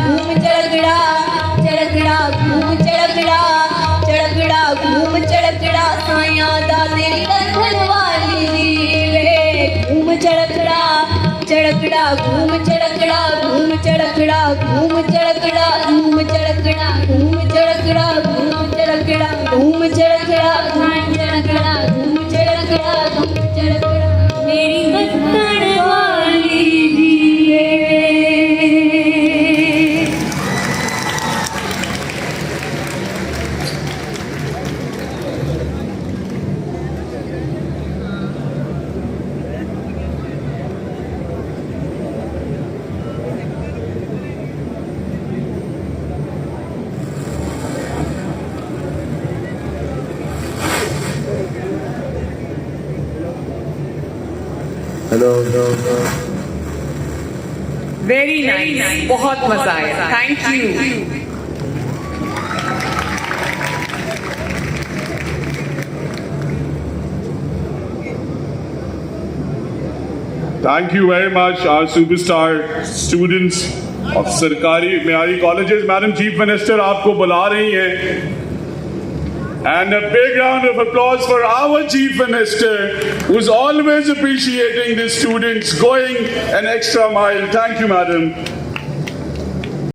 घूम चड़कड़ा चड़कड़ा घूम चड़कड़ा चड़कड़ा घूम चड़कड़ा साया दा तेरी रखन वाली वे घूम चड़कड़ा चड़कड़ा घूम चड़कड़ा घूम चड़कड़ा घूम चड़कड़ा घूम चड़कड़ा घूम चड़कड़ा घूम चड़कड़ा घूम चड़कड़ा घूम चड़कड़ा घूम चड़कड़ा घूम चड़कड़ा मेरी रखन वाली जिए हेलो वेरी नाइस, बहुत मजा आया, thank you. Thank you very much, our superstar students of सरकारी मेयारी colleges. Madam Chief Minister आपको बुला रही हैं. And a big round of applause for our Chief Minister, who's always appreciating the students going an extra mile. Thank you, Madam.